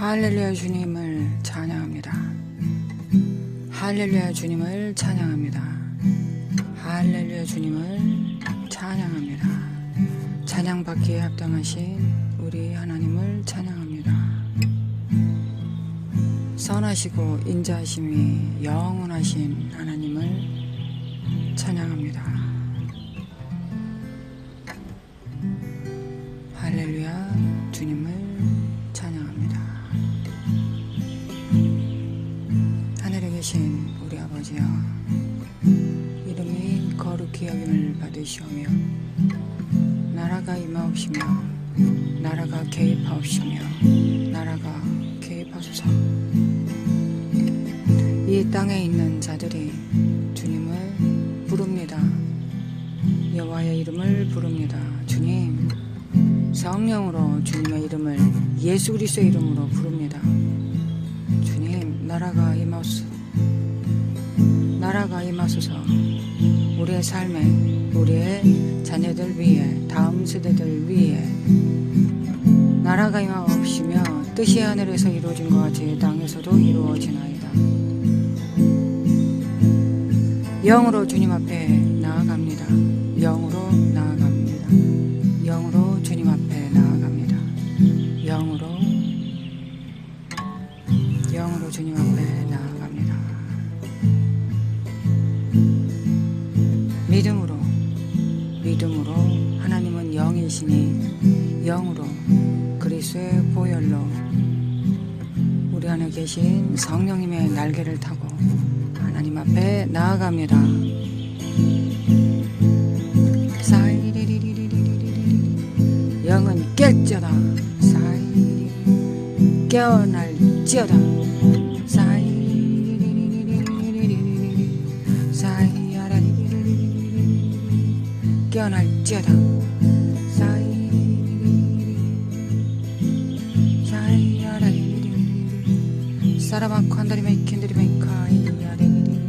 할렐루야 주님을 찬양합니다. 할렐루야 주님을 찬양합니다. 할렐루야 주님을 찬양합니다. 찬양받기에 합당하신 우리 하나님을 찬양합니다. 선하시고 인자하심이 영원하신 하나님을 찬양합니다. 할렐루야 주님을 찬양합니다. 하늘에 계신 우리 아버지여, 이름이 거룩히 여김을 받으시오며 나라가 임하옵시며 나라가 개입하옵시며 나라가 개입하소서. 이 땅에 있는 자들이 주님을 부릅니다. 여호와의 이름을 부릅니다. 주님, 성령으로 주님의 이름을 예수 그리스도의 이름으로 부릅니다. 주님, 나라가 임하소서. 나라가 임하소서. 우리의 삶에, 우리의 자녀들 위해, 다음 세대들 위해 나라가 임하옵시며 뜻이 하늘에서 이루어진 것 같이 땅에서도 이루어지나이다. 영으로 주님 앞에 나아갑니다. 영으로 나아갑니다. 영으로 주님 앞에 나아갑니다. 영으로 주님 앞에 나아갑니다. 믿음으로 하나님은 영이시니 영으로 그리스도의 보혈로 우리 안에 계신 성령님의 날개를 타고 하나님 앞에 나아갑니다. 영은 깰지어다. 깨어날지어다. 깨어날지어다. 사라바코 한다리메 킨드리메 카이야레리리리리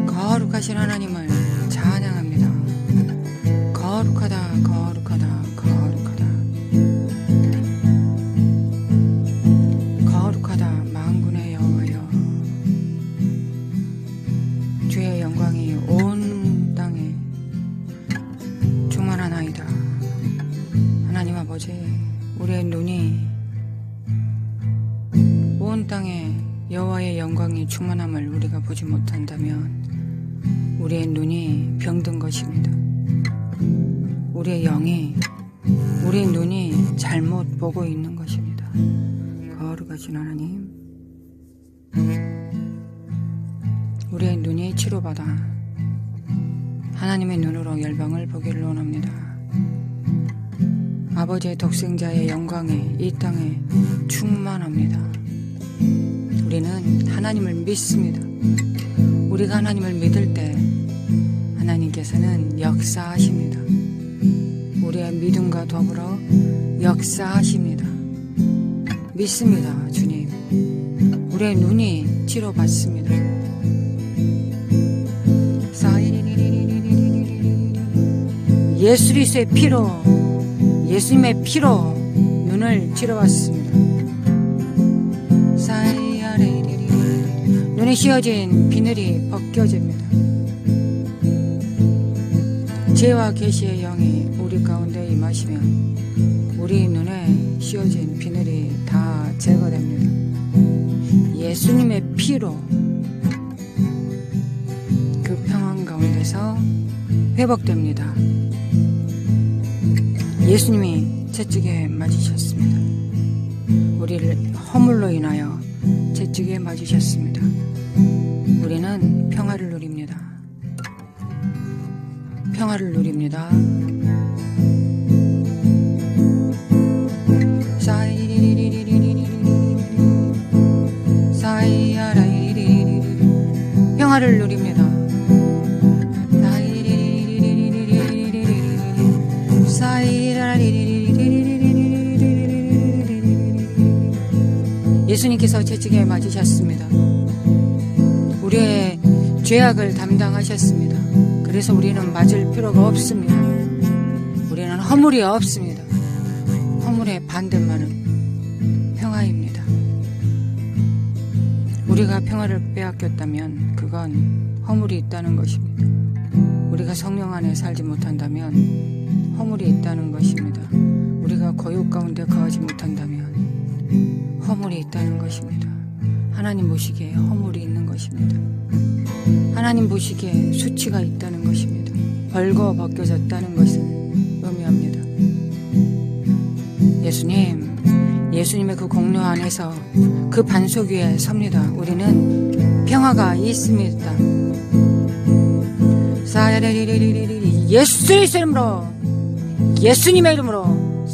거룩하신 하나님을 찬양합니다. 거룩하다 거룩하다 거룩하다 거룩하다 만군의 여호와여, 주의 영광이 온 땅에 충만하나이다. 하나님 아버지, 우리의 눈이 온 땅에 여호와의 영광이 충만함을 우리가 보지 못한다면 우리의 눈이 병든 것입니다. 우리의 눈이 잘못 보고 있는 것입니다. 거룩하신 하나님, 우리의 눈이 치료받아 하나님의 눈으로 열방을 보기를 원합니다. 아버지의 독생자의 영광이 이 땅에 충만합니다. 우리는 하나님을 믿습니다. 우리가 하나님을 믿을 때 하나님께서는 역사하십니다. 우리의 믿음과 더불어 역사하십니다. 믿습니다. 주님, 우리의 눈이 치료받습니다. 예수 그리스도의 피로, 예수님의 피로 눈을 치료받습니다. 눈에 씌어진 비늘이 벗겨집니다. 지혜와 계시의 영이 우리 가운데 임하시면 우리 눈에 씌어진 비늘이 다 제거됩니다. 예수님의 피로 그 평안 가운데서 회복됩니다. 예수님이 채찍에 맞으셨습니다. 우리를 허물로 인하여 채찍에 맞으셨습니다. 우리는 평화를 누립니다. 평화를 누립니다. 평화를 누립니다. 예수님께서 채찍에 맞으셨습니다. 우리의 죄악을 담당하셨습니다. 그래서 우리는 맞을 필요가 없습니다. 우리는 허물이 없습니다. 허물의 반대말은 평화입니다. 우리가 평화를 빼앗겼다면 그건 허물이 있다는 것입니다. 우리가 성령 안에 살지 못한다면 허물이 있다는 것입니다. 우리가 거욕 가운데 거하지 못한다면 허물이 있다는 것입니다. 하나님 보시기에 허물이 있는 것입니다. 하나님 보시기에 수치가 있다는 것입니다. 벌거 벗겨졌다는 것을 의미합니다. 예수님의 그 공로 안에서 그 반석 위에 섭니다. 우리는 평화가 있습니다. 예수의 이름으로, 예수님의 이름으로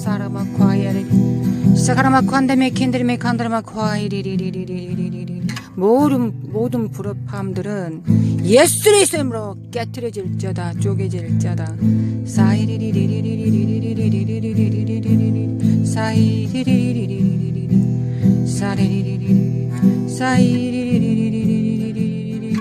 사가라마코 한다메 캔드리메 칸드라마코 아이리리리리리리리리 모든 불협함들은 예수의 이름으로 깨트려질자다, 쪼개질자다. 사이리리리리리리리리리리리리리리리리리 사이리리리리리리리리 사리리리리리 사이리리리리리리리리리리리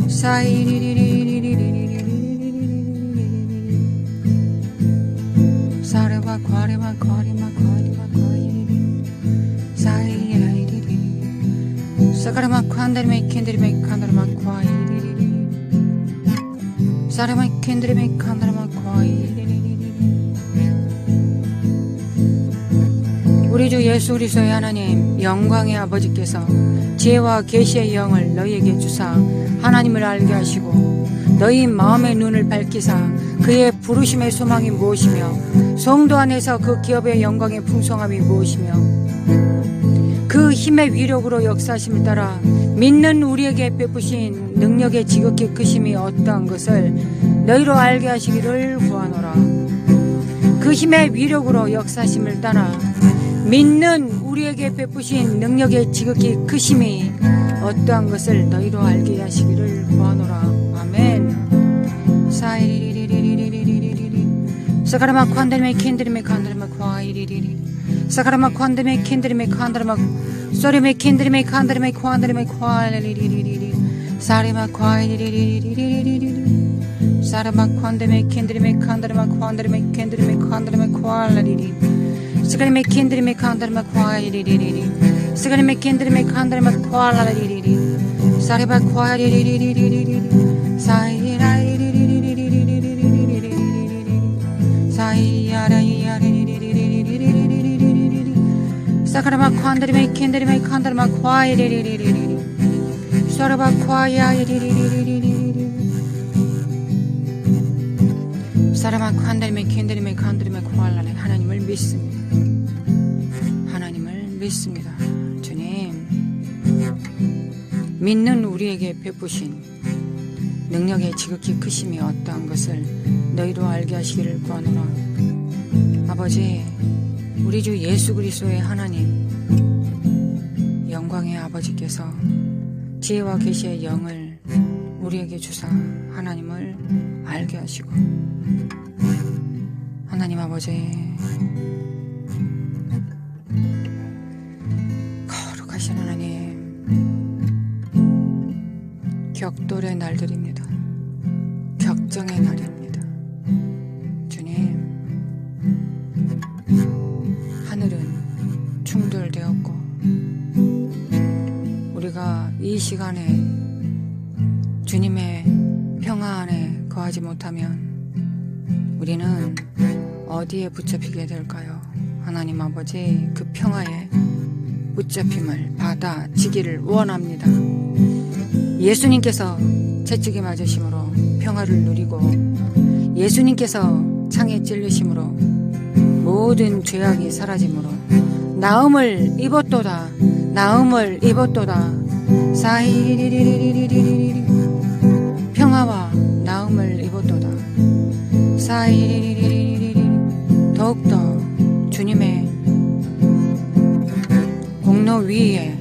사이리리리리리리리리리리 사레바 과레마 과레마 과레마 과이리리 사이리리리리 사가라마 칸다리메 캔드리메 칸다라마 과이리리리 사레마 캔드리메 칸다라마 과이리리리. 우리 주 예수 그리스도의 하나님 영광의 아버지께서 지혜와 계시의 영을 너희에게 주사 하나님을 알게 하시고 너희 마음의 눈을 밝히사 그의 부르심의 소망이 무엇이며 성도 안에서 그 기업의 영광의 풍성함이 무엇이며 그 힘의 위력으로 역사하심을 따라 믿는 우리에게 베푸신 능력의 지극히 크심이 어떠한 것을 너희로 알게 하시기를 구하노라. 그 힘의 위력으로 역사하심을 따라 믿는 우리에게 베푸신 능력의 지극히 크심이 어떠한 것을 너희로 알게 하시기를 구하노라. 아멘. 사이리리리리리리리리리 사가라마 칸드리메 캔드리메 칸드리메 과이리리리 사가라마 칸드리메 캔드리메 칸드리메 소리메 캔드리메 칸드리메 칸드리메 과이리리리리리 사리마 과이리리리리리리리 사라마 칸드리메 캔드리메 칸드리메 칸드리메 캔드리메 칸드리메 과이리리리 스가리메 캔드리메 칸드리메 과이리리리리 스가리메 캔드리메 칸드리메 과이리리리리 사리바 과이리리리리리리 사이라이리리리리리리리리리리 사이야라이야리리리리리리리리리 사가라마 칸드리메 캔드리메 칸드리메 과이리리리리리 사라바 과이리리리리리리 사라마 칸드리메 캔드리메 칸드리메 과이라리 하나님을 믿습니다. 하나님을 믿습니다. 주님, 믿는 우리에게 베푸신 능력의 지극히 크심이 어떠한 것을 너희로 알게 하시기를 구하노라. 아버지, 우리 주 예수 그리스도의 하나님 영광의 아버지께서 지혜와 계시의 영을 우리에게 주사 하나님을 알게 하시고 하나님 아버지 거룩하신 하나님 격돌의 날들입니다. 격정의 날입니다. 주님, 하늘은 충돌되었고 우리가 이 시간에 주님의 평화 안에 거하지 못하면 우리는 어디에 붙잡히게 될까요? 하나님 아버지, 그 평화에 붙잡힘을 받아지기를 원합니다. 예수님께서 채찍에 맞으심으로 평화를 누리고 예수님께서 창에 찔리심으로 모든 죄악이 사라짐으로 나음을 입었도다. 나음을 입었도다. 사이리리리리리리리리 평화와 나음을 입었도다. 사이리리리리리리 더욱더 주님의 공로 위에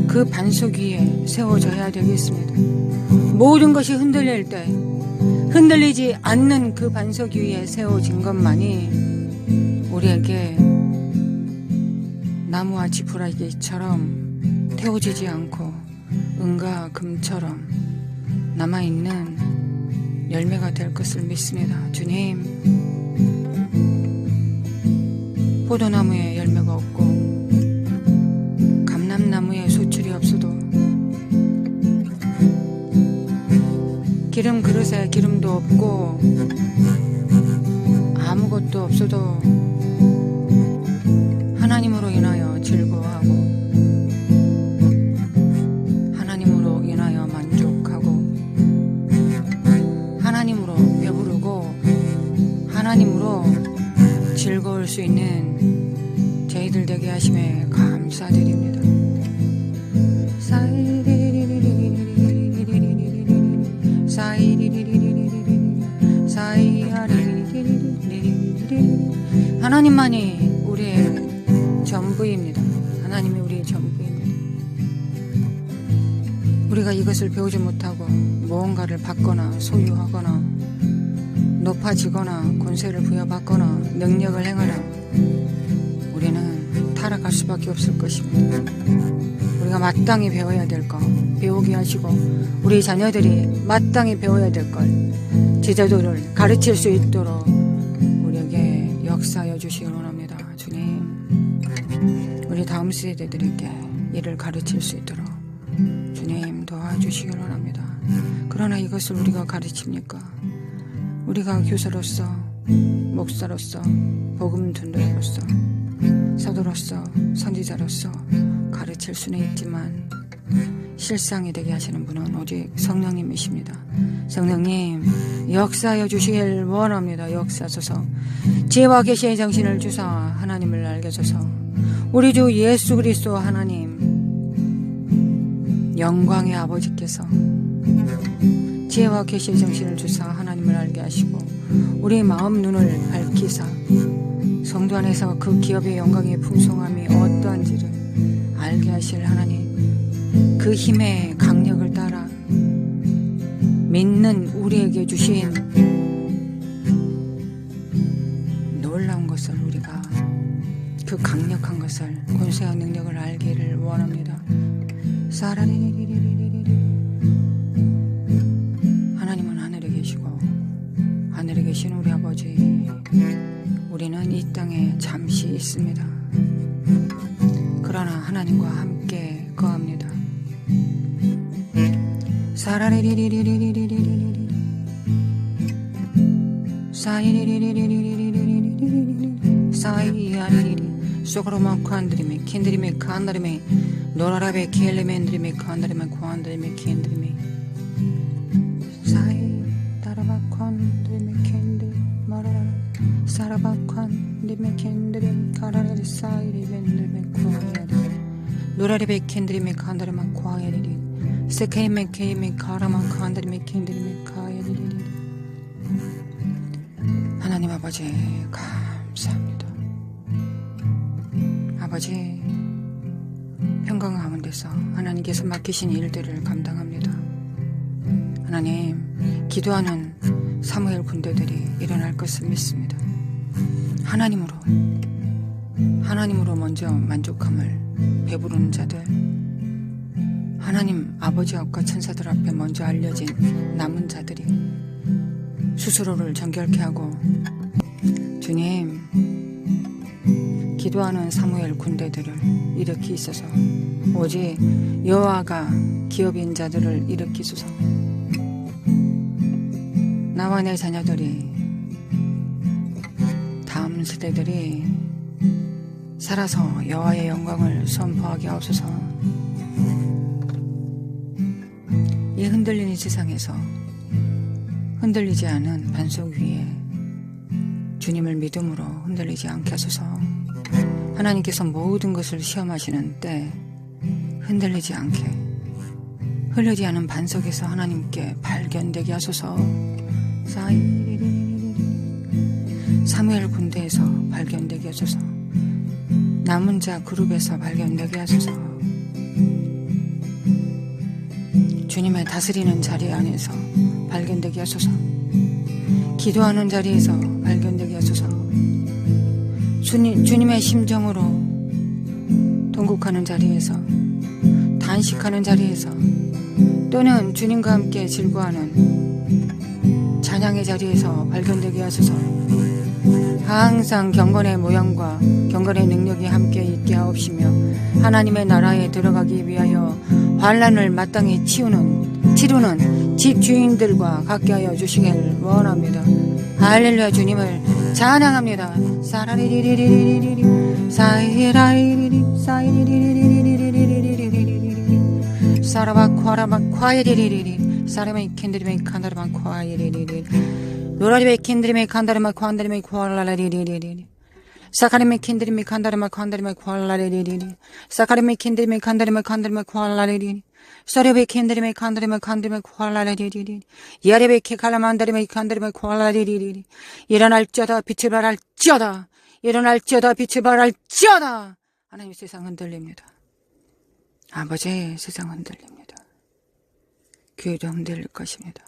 그 그 반석 위에 세워져야 되겠습니다. 모든 것이 흔들릴 때 흔들리지 않는 그 반석 위에 세워진 것만이 우리에게 나무와 지푸라기처럼 태워지지 않고 은과 금처럼 남아있는 열매가 될 것을 믿습니다. 주님, 포도나무에 열매가 없고 감람나무에 소출이 없어도 기름 그릇에 기름도 없고 아무것도 없어도 하나님으로 인하여 즐거워하고 하나님으로 인하여 만족하고 하나님으로 배부르고 하나님으로 즐거울 수 있는 저희들 되게 하심에 감사드립니다. 하나님만이 우리의 전부입니다. 하나님이 우리의 전부입니다. 우리가 이것을 배우지 못하고 무언가를 받거나 소유하거나 높아지거나 권세를 부여받거나 능력을 행하라 우리는 타락할 수밖에 없을 것입니다. 우리가 마땅히 배워야 될 것 배우게 하시고 우리 자녀들이 마땅히 배워야 될 걸 제자도를 가르칠 수 있도록 우리에게 역사하여 주시기 원합니다. 주님, 우리 다음 세대들에게 이를 가르칠 수 있도록 주님 도와주시기 원합니다. 그러나 이것을 우리가 가르칩니까? 우리가 교사로서 목사로서 복음 전도자로서 사도로서 선지자로서 가르칠 수는 있지만 실상이 되게 하시는 분은 오직 성령님이십니다. 성령님 역사하여 주시길 원합니다. 역사하소서. 지혜와 계시의 정신을 주사 하나님을 알게 하소서. 우리 주 예수 그리스도 하나님 영광의 아버지께서 지혜와 계시의 정신을 주사 하나님을 알게 하시고 우리 마음 눈을 밝히사 성도 안에서 그 기업의 영광의 풍성함이 어떠한지를 알게 하실 하나님, 그 힘의 강력을 따라 믿는 우리에게 주신 놀라운 것을 우리가 그 강력한 것을 권세와 능력을 알기를 원합니다. 하나님은 하늘에 계시고 하늘에 계신 우리 아버지, 우리는 이 땅에 잠시 있습니다. 그러나 하나님과 함께 거합니다. 사라리리리리리리리리리리 사이리리리리리리리리리 사이아리리리 소그로만 칸드리메 캔드리메 칸다리메 노라라베 켈레멘드리메 칸다리메 칸다리메 캔드리메 사이 따라바 칸드리메 캔드 마라라 사라바 칸드리메 캔드리 가라리 사이리멘드리메 쿠아야리 노라라베 캔드리메 칸다리메 쿠아야리 세케이메 케이메 가라마 칸다리메 캔드리메 카야리리리. 하나님 아버지 감사합니다. 아버지, 평강 가운데서 하나님께서 맡기신 일들을 감당합니다. 하나님, 기도하는 사무엘 군대들이 일어날 것을 믿습니다. 하나님으로 먼저 만족함을 배부르는 자들, 하나님 아버지 앞과 천사들 앞에 먼저 알려진 남은 자들이 스스로를 정결케 하고 주님, 기도하는 사무엘 군대들을 일으키소서. 오직 여호와가 기업인 자들을 일으키소서. 나와 내 자녀들이 다음 세대들이 살아서 여호와의 영광을 선포하게 하옵소서. 이 흔들리는 세상에서 흔들리지 않은 반석 위에 주님을 믿음으로 흔들리지 않게 하소서. 하나님께서 모든 것을 시험하시는 때 흔들리지 않게 흐르지 않은 반석에서 하나님께 발견되게 하소서. 사무엘 군대에서 발견되게 하소서. 남은 자 그룹에서 발견되게 하소서. 주님의 다스리는 자리 안에서 발견되게 하소서. 기도하는 자리에서 발견되게 하소서. 주님의 심정으로 동국하는 자리에서, 단식하는 자리에서, 또는 주님과 함께 즐거워하는 찬양의 자리에서 발견되게 하소서. 항상 경건의 모양과 경건의 능력이 함께 있게 하옵시며 하나님의 나라에 들어가기 위하여 환난을 마땅히 치르는 집주인들과 같게 하여 주시길 원합니다. 할렐루야. 주님을 찬양합니다. 사라리리리리리리리 사이라이리리 사이리리리리리리리리리리 사라바콰라바콰이리리리리 사라메이 캔드리메이 칸다르바콰이리리리 노라리메이 캔드리메이 칸다르마콰안다리메이 콰라라리리리리 사카리메이 캔드리메이 칸다르마콰안다리메이 콰라라리리리 사카리메이 캔드리메이 칸다르마콰안다리메이 콰라라리리리 사레베 캔드리메이 칸다리메이 칸다리메이 콰라라리리리 야레베케 칼라만다리메이 칸다리메이 콰라라리리리 일어날지어다 빛을 발할지어다 일어날지어다 빛을 발할지어다. 하나님, 세상 흔들립니다. 아버지, 세상 흔들립니다. 교회도 흔들릴 것입니다.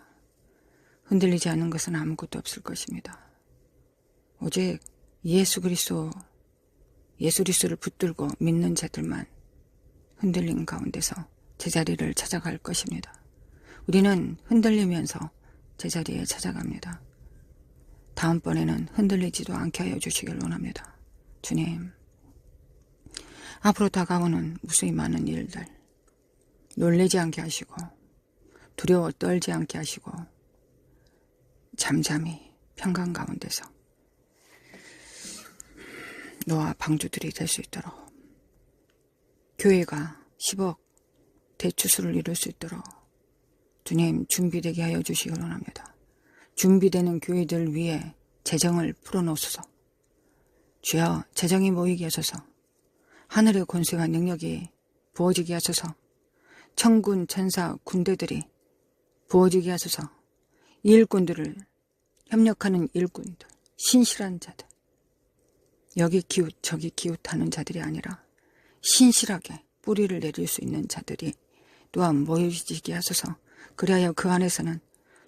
흔들리지 않는 것은 아무것도 없을 것입니다. 오직 예수 그리스도를 붙들고 믿는 자들만 흔들림 가운데서 제자리를 찾아갈 것입니다. 우리는 흔들리면서 제자리에 찾아갑니다. 다음번에는 흔들리지도 않게 하여 주시길 원합니다. 주님, 앞으로 다가오는 무수히 많은 일들 놀라지 않게 하시고 두려워 떨지 않게 하시고 잠잠히 평강 가운데서 너와 방주들이 될 수 있도록, 교회가 10억 대추수를 이룰 수 있도록 주님 준비되게 하여 주시길 원합니다. 준비되는 교회들 위에 재정을 풀어놓으소서. 주여, 재정이 모이게 하소서. 하늘의 권세와 능력이 부어지게 하소서. 천군 천사 군대들이 부어지게 하소서. 일꾼들을, 협력하는 일꾼들, 신실한 자들, 여기 기웃 저기 기웃하는 자들이 아니라 신실하게 뿌리를 내릴 수 있는 자들이 또한 모여지게 하소서. 그리하여 그 안에서는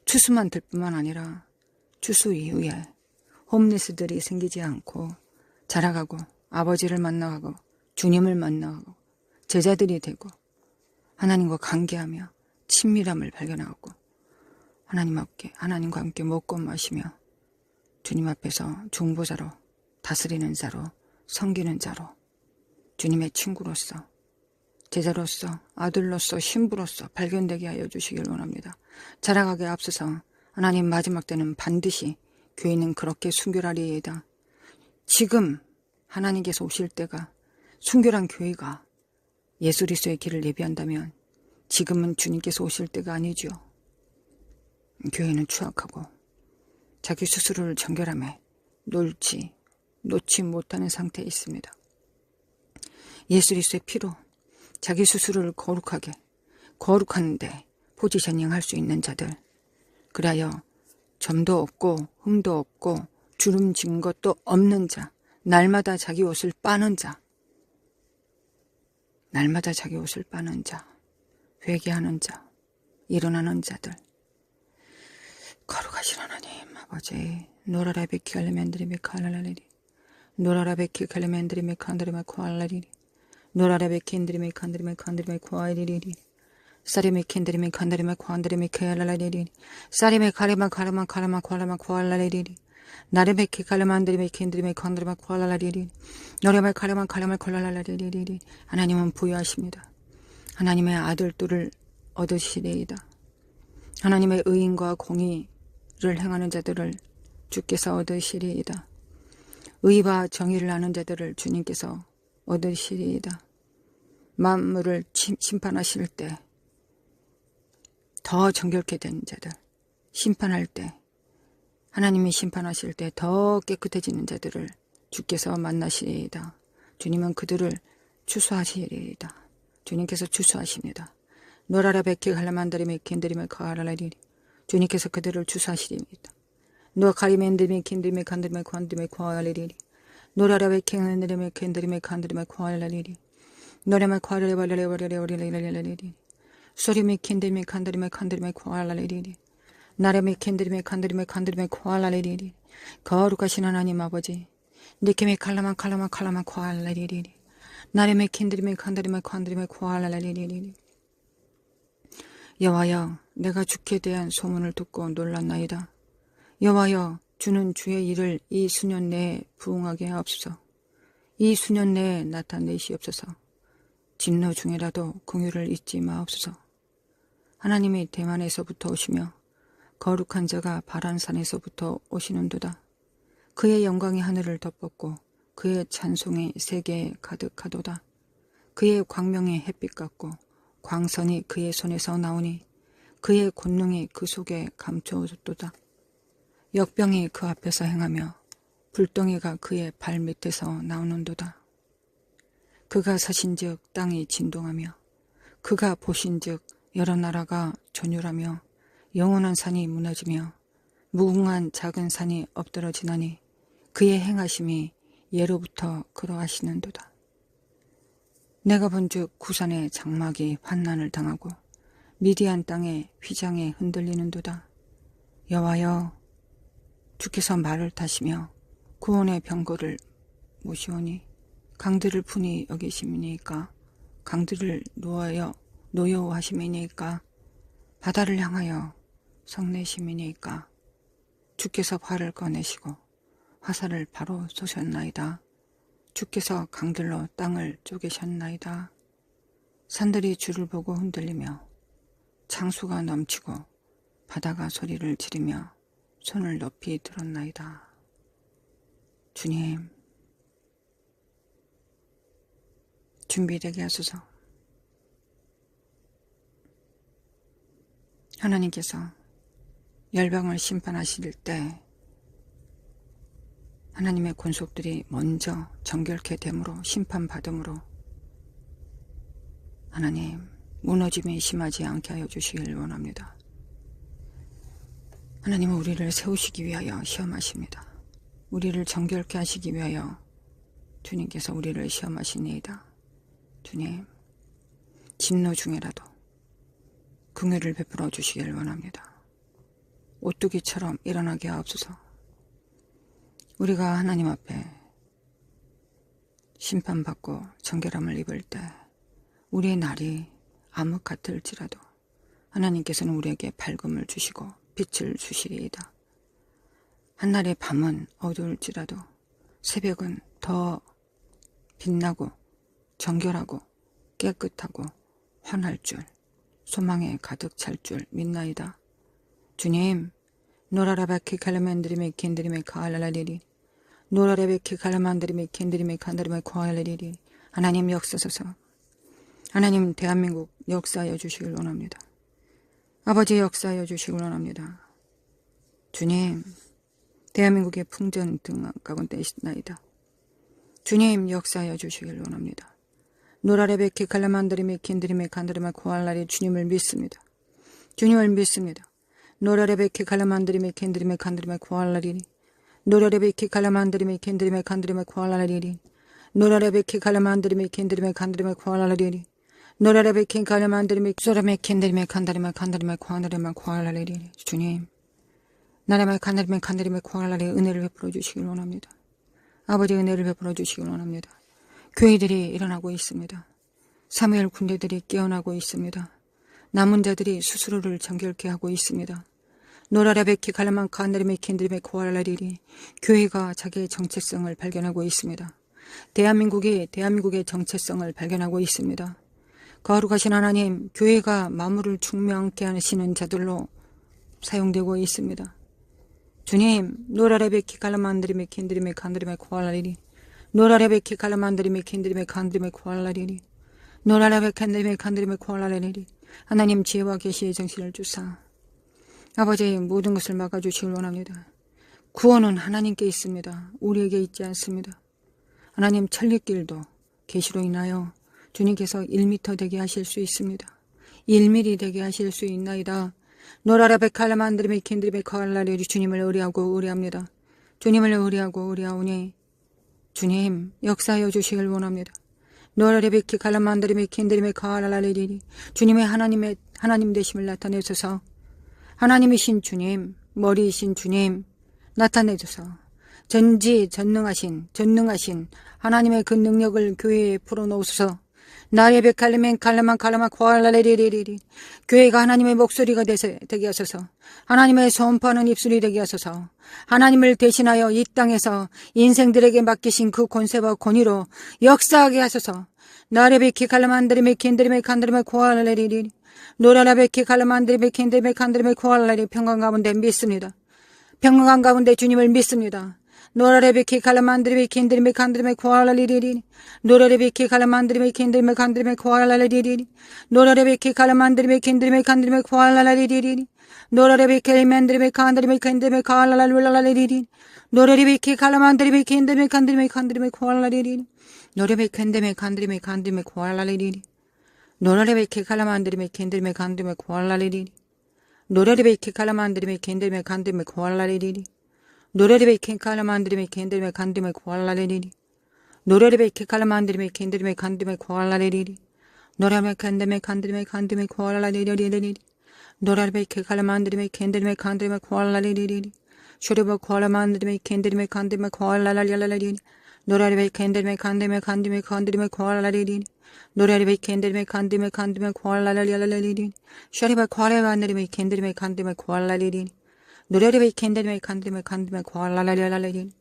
추수만 될 뿐만 아니라 추수 이후에 홈리스들이 생기지 않고 자라가고 아버지를 만나가고 주님을 만나고 제자들이 되고 하나님과 관계하며 친밀함을 발견하고 하나님과 함께 먹고 마시며 주님 앞에서 중보자로, 다스리는 자로, 섬기는 자로, 주님의 친구로서, 제자로서, 아들로서, 신부로서 발견되게 하여 주시길 원합니다. 자라가게 앞서서 하나님, 마지막 때는 반드시 교회는 그렇게 순결하리이다. 지금 하나님께서 오실 때가 순결한 교회가 예수 그리스도의 길을 예비한다면 지금은 주님께서 오실 때가 아니죠. 교회는 추악하고 자기 스스로를 정결함에 놓지 못하는 상태에 있습니다. 예수 그리스도의 피로 자기 스스로를 거룩한데 포지셔닝 할 수 있는 자들, 그리하여 점도 없고 흠도 없고 주름진 것도 없는 자, 날마다 자기 옷을 빠는 자, 회개하는 자, 일어나는 자들, 거룩하신 하나님 아버지, 노라라베키 갈레멘드리메 칼랄라리리, 노라라베키 갈레멘드리메 칸드리메 코알라리리, 노라라베키 인드리메 칸드리메 코아이리리리, 사리메 캔드리메 칸드리메 코안드리메 케알라리리, 사리메 카레마 코알라리리, 나레베키 칼레만드리메 캔드리메 칸드리메 코알라리리, 노레메 카레마 콜랄라리리리. 하나님은 부여하십니다. 하나님의 아들들을 얻으시리이다. 하나님의 의인과 공의를 행하는 자들을 주께서 얻으시리이다. 의와 정의를 아는 자들을 주님께서 얻으시리이다. 만물을 심판하실 때 더 정결케 된 자들, 심판할 때, 하나님이 심판하실 때 더 깨끗해지는 자들을 주께서 만나시리이다. 주님은 그들을 추수하시리이다. 주님께서 추수하십니다. 노라라베키 갈라만다리메 킨드리메 카라라리리, 주님께서 그들을 추수하시리이다. 노카리멘드리메 킨드리메 칸드리메 콘드리메 코알리리, 노라라베키 킨드리메 킨드리메 칸드리메 코알라리리, 노라마 코알레발레레발레레발레레리, 소리미 캔들미 칸드리미 칸드리미 코알라리리리 나레미 캔드리미 칸드리미 칸드리미 코알라리리리 거룩하신 하나님 아버지 니케미 칼라만 칼라만 칼라만 코알라리리리 나레미 캔드리미 칸드리미 칸드리미 코알라리리리 여호와여 내가 주께 대한 소문을 듣고 놀랐나이다. 여호와여 주는 주의 일을 이 수년 내에 부응하게 하옵소서. 이 수년 내에 나타내시옵소서. 진노 중에라도 긍휼을 잊지 마옵소서. 하나님이 대만에서부터 오시며 거룩한 자가 바란산에서부터 오시는도다. 그의 영광이 하늘을 덮었고 그의 찬송이 세계에 가득하도다. 그의 광명이 햇빛 같고 광선이 그의 손에서 나오니 그의 권능이 그 속에 감춰졌도다. 역병이 그 앞에서 행하며 불덩이가 그의 발 밑에서 나오는도다. 그가 서신즉 땅이 진동하며 그가 보신즉 여러 나라가 존율하며 영원한 산이 무너지며 무궁한 작은 산이 엎드러지나니 그의 행하심이 예로부터 그러하시는도다. 내가 본즉 구산의 장막이 환난을 당하고 미디안 땅의 휘장에 흔들리는도다. 여호와여 주께서 말을 타시며 구원의 병거를 모시오니 강들을 푸니 여기심이니까 강들을 노여워하심이니까 바다를 향하여 성내심이니까 주께서 활을 꺼내시고 화살을 바로 쏘셨나이다. 주께서 강들로 땅을 쪼개셨나이다. 산들이 주를 보고 흔들리며 창수가 넘치고 바다가 소리를 지르며 손을 높이 들었나이다. 주님, 준비되게 하소서. 하나님께서 열방을 심판하실 때 하나님의 권속들이 먼저 정결케 됨으로 심판받음으로 하나님 무너짐이 심하지 않게 하여 주시길 원합니다. 하나님은 우리를 세우시기 위하여 시험하십니다. 우리를 정결케 하시기 위하여 주님께서 우리를 시험하시니이다. 주님, 진노 중에라도 긍휼을 베풀어 주시길 원합니다. 오뚜기처럼 일어나게 하옵소서. 우리가 하나님 앞에 심판받고 정결함을 입을 때 우리의 날이 암흑 같을지라도 하나님께서는 우리에게 밝음을 주시고 빛을 주시리이다. 한날의 밤은 어두울지라도 새벽은 더 빛나고 정결하고 깨끗하고 환할 줄 소망에 가득 찰 줄 믿나이다. 주님, 노라라바키 칼라만드리메 켄드리메 카알라리리 노라라바키 칼라만드리메 켄드리메 칸드리메 코알라리리 하나님 역사소서. 하나님 대한민국 역사하여 주시길 원합니다. 아버지 역사하여 주시길 원합니다. 주님, 대한민국의 풍전 등 가운데 있나이다. 주님 역사하여 주시길 원합니다. 노라레베키 칼라만드리메 킨드리메 칸드리메 코알라리 주님을 믿습니다. 주님을 믿습니다. 노라레베키 칼라만드리메 킨드리메 칸드리메 코알라리 노라레베키 칼라만드리메 킨드리메 칸드리메 코알라리 노라레베키 칼라만드리메 킨드리메 칸드리메 코알라리 노라레베키 칼라만드리메 소라메 킨드리메 칸드리메 칸드리메 코알라리메 코알라리 주님 나라메 칸드리메 칸드리메 코알라리 은혜를 베풀어 주시길 원합니다. 아버지 은혜를 베풀어 주시길 원합니다. 교회들이 일어나고 있습니다. 사무엘 군대들이 깨어나고 있습니다. 남은 자들이 스스로를 정결케 하고 있습니다. 노라라베키 갈라만 칸드리메 킨드리메 코알라리리 교회가 자기의 정체성을 발견하고 있습니다. 대한민국의 정체성을 발견하고 있습니다. 거룩하신 하나님, 교회가 만물을 충만케 하시는 자들로 사용되고 있습니다. 주님, 노라레베키 갈라만드리메 킨드리메 칸드리메 코알라리리 노라레베키 갈라만드리메 킨드리메 칸드리메 코알라리리 노라레베 칸드리메 칸드리메 코알라리리 하나님 지혜와 계시의 정신을 주사 아버지 모든 것을 막아주시길 원합니다. 구원은 하나님께 있습니다. 우리에게 있지 않습니다. 하나님 천리길도 계시로 인하여 주님께서 1m 되게 하실 수 있습니다. 1mm 되게 하실 수 있나이다. 노라라베 칼라만드리메 킨드리메 칼라리 주님을 의뢰합니다. 주님을 의뢰하오니 주님 역사하여 주시길 원합니다. 노라레베키 칼라만드리메 킨드리메 카알라레리리. 주님의 하나님 되심을 나타내소서. 하나님이신 주님, 머리이신 주님 나타내소서. 전능하신 하나님의 그 능력을 교회에 풀어놓으소서. 나레베 칼레멘 칼라만 코알라레리리리. 교회가 하나님의 목소리가 되게 하소서. 하나님의 선포하는 입술이 되게 하소서. 하나님을 대신하여 이 땅에서 인생들에게 맡기신 그 권세와 권위로 역사하게 하소서. 나레베키 칼라만드리메 킨드리메 칸드리메 코알라레리리. 노라라베키 칼라만드리메 킨드리메 칸드리메 코알라레리. 평강 가운데 믿습니다. 평강 가운데 주님을 믿습니다. 노라레베키 칼라만드리메 킨드리메 칸드리메 코알라리리리. 노라레베키 칼라만드리메 킨드리메 칸드리메 코알라리리리. 노라레베키 칼라만드리메 킨드리메 칸드리메 코알라리리리. 노라레베키 만드리메 칸드리메 킨드리메 코알라리리리. 노라레베키 칼라만드리메 킨드리메 칸드리메 코알라리리리. 노라레베키 킨드리메 칸드리메 코알라리리리. 노라레베키 칼라만드리메 킨드리메 칸드리메 코알라리리리. 노라레베키 칼라만드리메 킨드리메 칸드리메 코알라리리리. 노래리베이킹 칼라만드리메 캔드리메 간드리메 코알라레리리. 노래리베이킹 칼라만드리메 캔드리메 간드리메 코알라레리리. 노래메 캔드리메 간드리메 간드리메 코알라레리리리. 노래리베이킹 칼라만드리메 캔드리메 간드리메 코알라레리리. 쇼리버 코알라만드리메 캔드리메 간드리메 코알라레리리. 노래리베이킹 캔드리메 간드리메 간드리메 간드리메 코알라레리리. 노래리베이킹 캔드리메 간드리메 간드리메 코알라레리리. 쇼리버 코알라만드리메 캔드리메 간드리메 코알라레리리. 노래리베이 캔드리메 칸드리메 코알라라라라라리.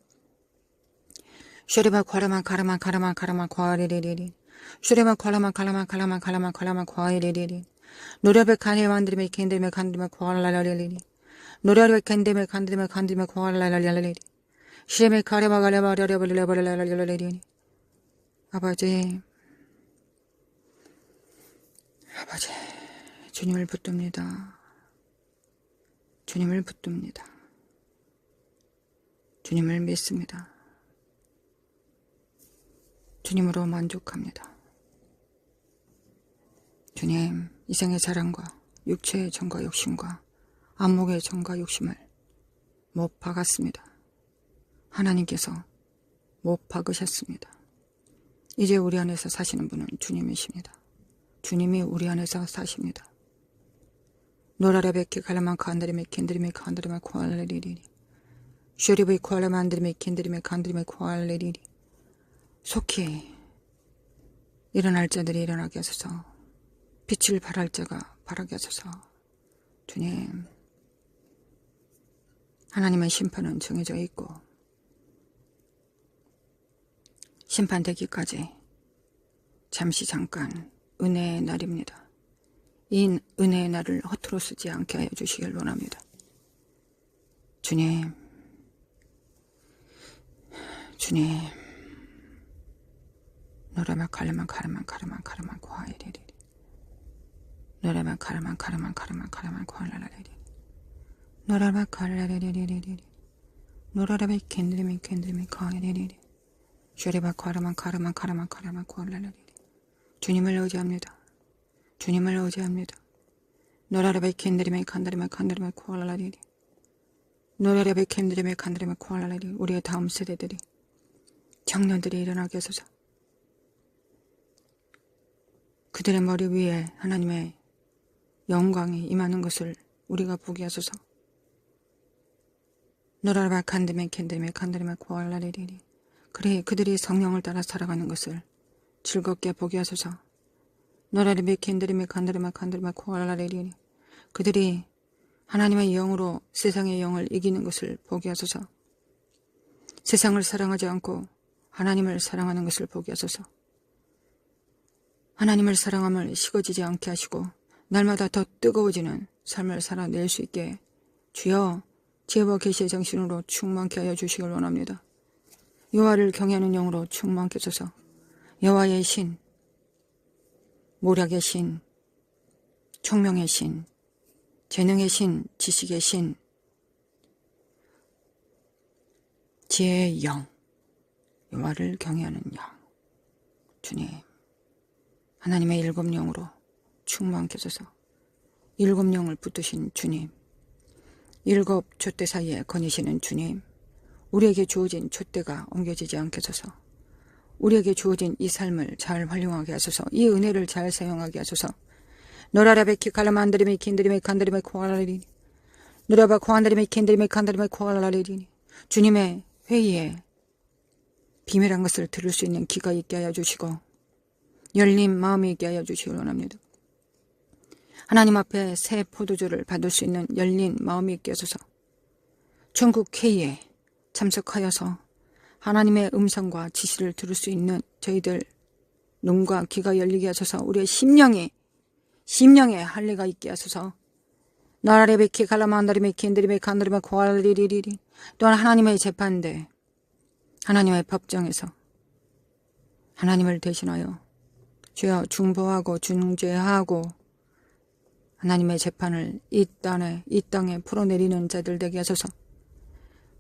쇼리바 코라만 카라만 코알리리리. 쇼리바 코라만 칼라만 코알리리리. 노래베 칸에만드리메 캔드리메 칸드리메 코알라라리리. 노래베 캔드리메 칸드리메 코알라라리리. 시레메 카레바 가레바라라라라라라리. 아버지 주님을 붙듭니다. 주님을 붙듭니다. 주님을 믿습니다. 주님으로 만족합니다. 주님, 이생의 자랑과 육체의 정과 욕심과 안목의 정과 욕심을 못 박았습니다. 하나님께서 못 박으셨습니다. 이제 우리 안에서 사시는 분은 주님이십니다. 주님이 우리 안에서 사십니다. 노라레베키 칼라만 칸드리메 캔드리메 칸드리메 코알레리리. 쇼리베이 코알라만드리메 캔드리메 칸드리메 코알레리리. 속히 일어날 자들이 일어나게 하소서. 빛을 발할 자가 발하게 하소서. 주님, 하나님의 심판은 정해져 있고 심판되기까지 잠깐 은혜의 날입니다. 이 은혜의 날을 허투루 쓰지 않게 하여 주시길 원합니다. 주님, 노래만 카라만 코하이리리. 노래만 카라만 코하라리리. 노래만 카라리리리리. 노래만 캔드리미 코하이리리. 쇼리바 카라만 코하라리리. 주님을 의지합니다. 주님을 의지합니다. 노라레베 캔드리메 칸드리메 코알라리리. 노라레베 캔드리메 칸드리메 코알라리리. 우리의 다음 세대들이 청년들이 일어나게 하소서. 그들의 머리 위에 하나님의 영광이 임하는 것을 우리가 보게 하소서. 노라레베 칸드리메 캔드리메 코알라리리. 그래 그들이 성령을 따라 살아가는 것을 즐겁게 보게 하소서. 노라리베 캔드리메 칸드리메 코알라레리리. 그들이 하나님의 영으로 세상의 영을 이기는 것을 보게 하소서. 세상을 사랑하지 않고 하나님을 사랑하는 것을 보게 하소서. 하나님을 사랑함을 식어지지 않게 하시고 날마다 더 뜨거워지는 삶을 살아낼 수 있게 주여 지혜와 계시의 정신으로 충만케 하여 주시길 원합니다. 여호와를 경외하는 영으로 충만케 하소서. 여호와의 신, 모략의 신, 총명의 신, 재능의 신, 지식의 신, 지혜의 영, 여호와를 경외하는 영. 주님, 하나님의 일곱 영으로 충만케 하소서. 일곱 영을 붙드신 주님, 일곱 촛대 사이에 거니시는 주님, 우리에게 주어진 촛대가 옮겨지지 않게 하소서. 우리에게 주어진 이 삶을 잘 활용하게 하소서. 이 은혜를 잘 사용하게 하소서. 노라라베키 칼라만드리메 킨드리메 칸드리메 코알라리니 노라바 코안드리메 킨드리메 칸드리메 코알라리니 주님의 회의에 비밀한 것을 들을 수 있는 귀가 있게 하여 주시고 열린 마음이 있게 하여 주시기 원합니다. 하나님 앞에 새 포도주를 받을 수 있는 열린 마음이 있게 하소서. 천국 회의에 참석하여서 하나님의 음성과 지시를 들을 수 있는 저희들 눈과 귀가 열리게 하소서. 우리의 심령에 할례가 있게 하소서. 나라레베키 갈라만다리메 킨드리메 칸드리메 코알리리리리 또한 하나님의 재판대 하나님의 법정에서 하나님을 대신하여 주여 중보하고 중재하고 하나님의 재판을 이 땅에 풀어내리는 자들 되게 하소서.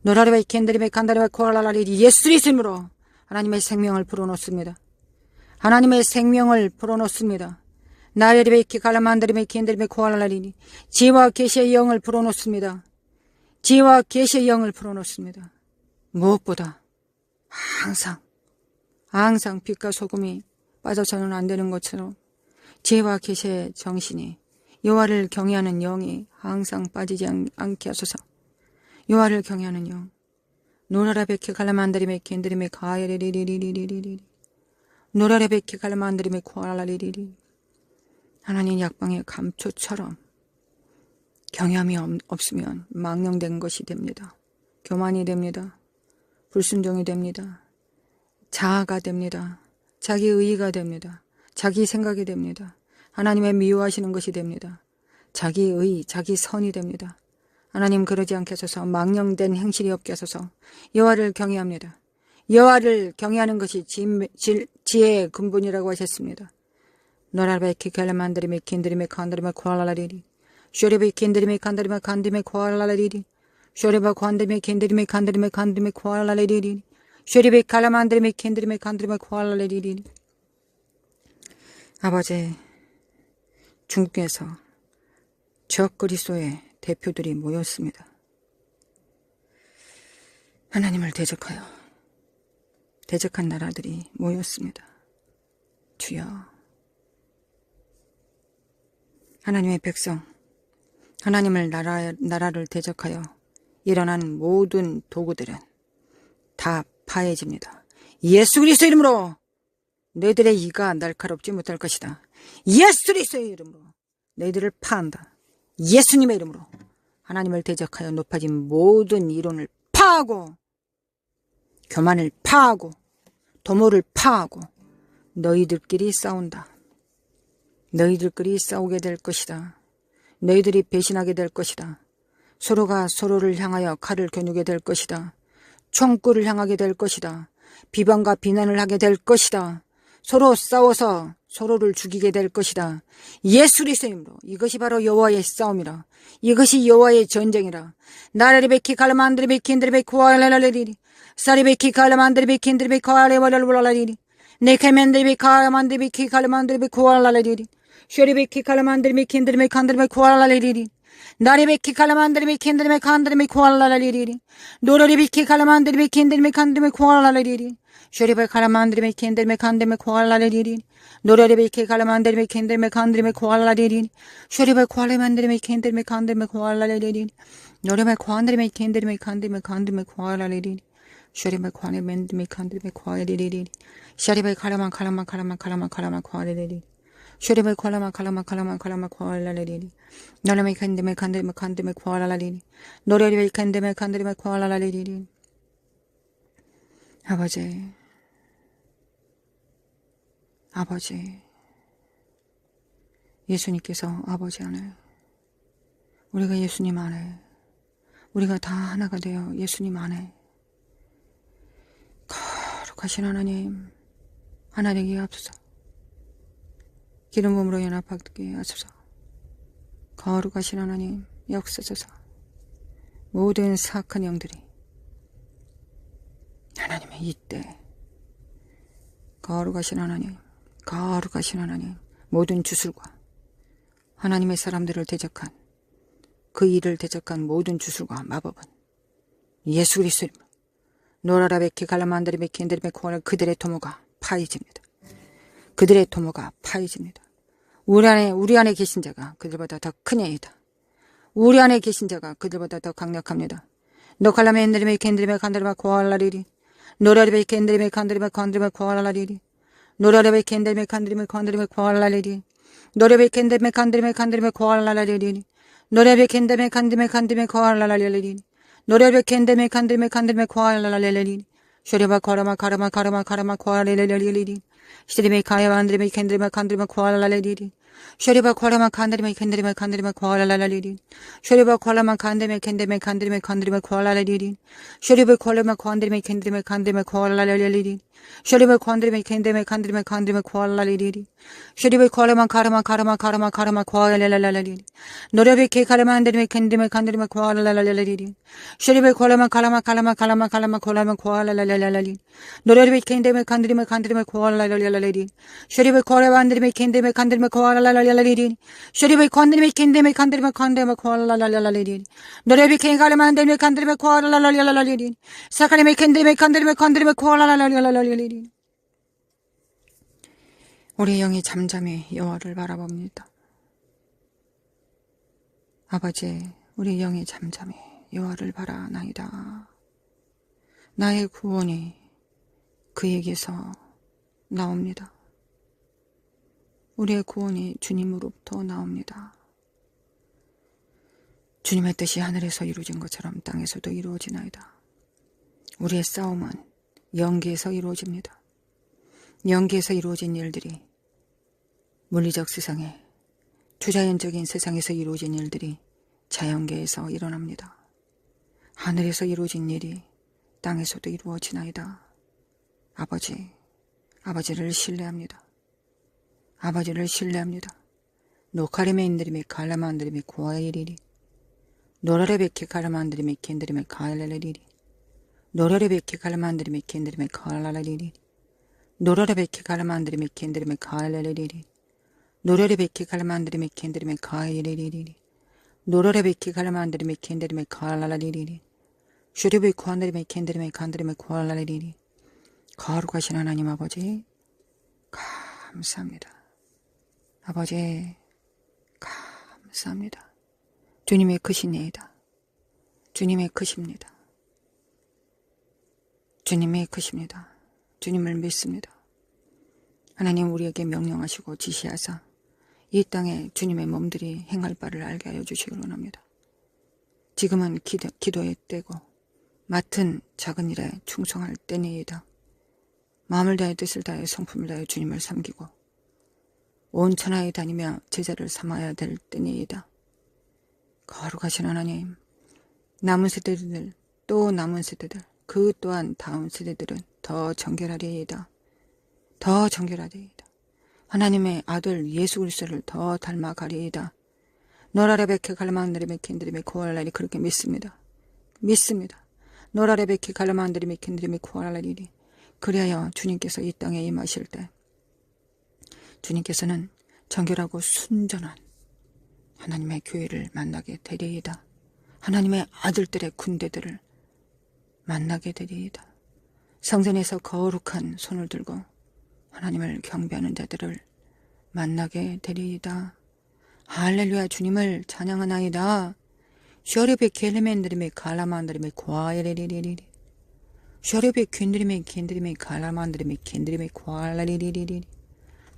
노라레베 킨드리메 칸드리메 코알라리리 예수 이름으로 하나님의 생명을 불어넣습니다. 하나님의 생명을 불어넣습니다. 나레베키 갈라만드리메 킨드리메 코알라리니 지혜와 계시의 영을 불어넣습니다. 지혜와 계시의 영을 불어넣습니다. 무엇보다 항상 빛과 소금이 빠져서는 안 되는 것처럼 지혜와 계시의 정신이 여호와를 경외하는 영이 항상 빠지지 않게 하소서. 여호와를 경외하는 영 노라라베키 갈라만드리메 킨드리메 가야리리리리리리리 노라라베키 갈라만드리메 코알라리리리 하나님 약방의 감초처럼 경외함이 없으면 망령된 것이 됩니다. 교만이 됩니다. 불순종이 됩니다. 자아가 됩니다. 자기 의의가 됩니다. 자기 생각이 됩니다. 하나님의 미워하시는 것이 됩니다. 자기 의, 자기 선이 됩니다. 하나님 그러지 않게 하소서. 망령된 행실이 없게 하소서. 여호와를 경외합니다. 여호와를 경외하는 것이 지혜의 근본이라고 하셨습니다. 노라베키 갈라만드리메 킨드리메 칸드리메 코알라리리 쇼레베 킨드리메 칸드리메 칸드리메 코알라리리 쇼레바 칸드리메 킨드리메 칸드리메 칸드리메 코알라리리 쇼레베 갈라만드리메 킨드리메 칸드리메 코알라리리 아버지 중국에서 적그리스도의 대표들이 모였습니다. 하나님을 대적한 나라들이 모였습니다. 주여 하나님의 백성, 하나님을 나라를 대적하여 일어난 모든 도구들은 다 파해집니다. 예수 그리스도 이름으로 너희들의 이가 날카롭지 못할 것이다. 예수 그리스도의 이름으로 너희들을 파한다. 예수님의 이름으로 하나님을 대적하여 높아진 모든 이론을 파하고 교만을 파하고 도모를 파하고 너희들끼리 싸운다. 너희들끼리 싸우게 될 것이다. 너희들이 배신하게 될 것이다. 서로가 서로를 향하여 칼을 겨누게 될 것이다. 총구를 향하게 될 것이다. 비방과 비난을 하게 될 것이다. 서로 싸워서 서로를 죽이게 될 것이다. 예수 그리스도의 이름으로 이것이 바로 여호와의 싸움이라. 이것이 여호와의 전쟁이라. 나라리베키 갈라만드리베키 인드리베키 코알라라리리 사리베키 갈라만드리베키 인드리베키 코알라라리리 네케멘드리베키 갈라만드리베키 갈라만드리베키 코알라라리리 쇼리베키 칼라만드리메 킨드리메 칸드리메 코알라리리 나리베키 칼라만드리메 킨드리메 칸드리메 코알라리리 노로리베키 칼라만드리메 킨드리메 칸드리메 코알라리리 쇼리베 칼라만드리메 킨드리메 칸드리메 코알라리리 노로리베키 칼라만드리메 킨드리메 칸드리메 코알라리리 쇼리베 코알라만드리메 킨드리메 칸드리메 코알라리리 노리베 코안드리메 킨드리메 칸드리메 칸드리메 코알라리리 쇼리베 코안드리메 칸드리메 코알라리리 쇼리베 칼라만 코알라리리 쇼리베 콜라마 코알라리리 노래메 칸드메 코알라리리 노래리베 칸드메 코알라리리 아버지 예수님께서 아버지 안에 우리가 예수님 안에 우리가 다 하나가 되어 예수님 안에 거룩하신 하나 되게 하옵소서. 기름 부음으로 연합하게 하소서. 거룩하신 하나님 역사소서. 모든 사악한 영들이 하나님의 이때 거룩하신 하나님 모든 주술과 하나님의 사람들을 대적한 그 일을 대적한 모든 주술과 마법은 예수 그리스도 이름으로 노라라베키 갈라만드리베키 인드리베 코알 그들의 도모가 파해집니다. 그들의 도모가 파해집니다. 우리 안에 계신 자가 그들보다 더 큰 이이다. 우리 안에 계신 자가 그들보다 더 강력합니다. 노칼라메 엔드리메 캔드리메 칸드리메 코알라리리 노라리베 캔드리메 칸드리메 칸드리메 코알라리리 노라리베 캔드리메 칸드리메 칸드리메 코알라리리 노라리베 캔드리메 칸드리메 칸드리메 코알라리리 노라리베 캔드리메 칸드리메 칸드리메 코알라리리 노라리베 캔드리메 칸드리메 칸드리메 코알라리리 쇼리바 코라마 카라마 카라마 카라마 코알라리리 시리메 카야마 안드리메 캔드리메 칸드리메 코알라리리 쇼리바 코라마 칸드리메 캔드리메 칸드리메 코알라리리 쇼리바 코라마 칸드리메 캔드리메 칸드리메 칸드리메 코알라리리 쇼리바 코라마 칸드리메 캔드리메 칸드리메 코알라리리 쇼리바 칸드리메 캔드리메 칸드리메 칸드리메 코알라리리 쇼리바 코라마 카라마 카라마 카라마 카라마 코알라리리 노래베 케 카라마 안드리메 캔드리메 칸드리메 코알라리리 쇼리바 코라마 카라마 카라마 카라마 카라마 코라마 코알라리리 노래베 캔드리메 칸드리메 칸드리메 코알라리리 쇼리바 코라마 안드리메 캔드리메 칸드리메 코알라리리 쇼리바 칸드리메 캔드리메 칸드리메 칸드리메 코알라리리 노래베 케 카라마 안드리메 칸드리메 코알라리리 사카리메 캔드리메 칸드리메 칸드리메 코알라리리 우리 영이 잠잠히 여호와를 바라봅니다. 아버지, 우리 영이 잠잠히 여호와를 바라나이다. 나의 구원이 그에게서 나옵니다. 우리의 구원이 주님으로부터 나옵니다. 주님의 뜻이 하늘에서 이루어진 것처럼 땅에서도 이루어지나이다. 우리의 싸움은 영계에서 이루어집니다. 영계에서 이루어진 일들이 물리적 세상에, 투자연적인 세상에서 이루어진 일들이 자연계에서 일어납니다. 하늘에서 이루어진 일이 땅에서도 이루어지나이다. 아버지를 신뢰합니다. 아버지를 신뢰합니다. 노카레메 인드리메 칼라만드리메 고아이리리 노라레베케 칼라만드리메 켄드리메 카일레리리 노라레베케 칼라만드리메 켄드리메 카일레리리 노라레베케 칼라만드리메 켄드리메 카일레리리 노라레베케 칼라만드리메 켄드리메 카일레리리 노라레베케 칼라만드리메 켄드리메 카일레리리 슈리베 코안드리메 켄드리메 칸드리메 코알레리리 거룩하신 하나님 아버지 감사합니다. 아버지 감사합니다. 주님의 크시니이다. 주님의 크십니다. 주님의 크십니다. 주님을 믿습니다. 하나님 우리에게 명령하시고 지시하사 이 땅에 주님의 몸들이 행할 바를 알게 하여 주시기 원합니다. 지금은 기도의 때고 맡은 작은 일에 충성할 때니이다. 마음을 다해 뜻을 다해 성품을 다해 주님을 섬기고 온 천하에 다니며 제자를 삼아야 될 때니이다. 거룩하신 하나님, 남은 세대들 또 남은 세대들 그 또한 다음 세대들은 더 정결하리이다. 더 정결하리이다. 하나님의 아들 예수 그리스도를 더 닮아가리이다. 노라레베케 갈만드리메 캔드리메 코알라리 그렇게 믿습니다. 믿습니다. 노라레베케 갈만드리메 캔드리메 코알라리리 그리하여 주님께서 이 땅에 임하실 때 주님께서는 정결하고 순전한 하나님의 교회를 만나게 되리이다. 하나님의 아들들의 군대들을 만나게 되리이다. 성전에서 거룩한 손을 들고 하나님을 경배하는 자들을 만나게 되리이다. 할렐루야. 주님을 찬양하나이다. 쇼레베 켈레멘드리메 갈라만드리메 과에레리리리 쇼레베 퀸드리메 켄드리메 갈라만드리메 켄드리메 과알라리리리리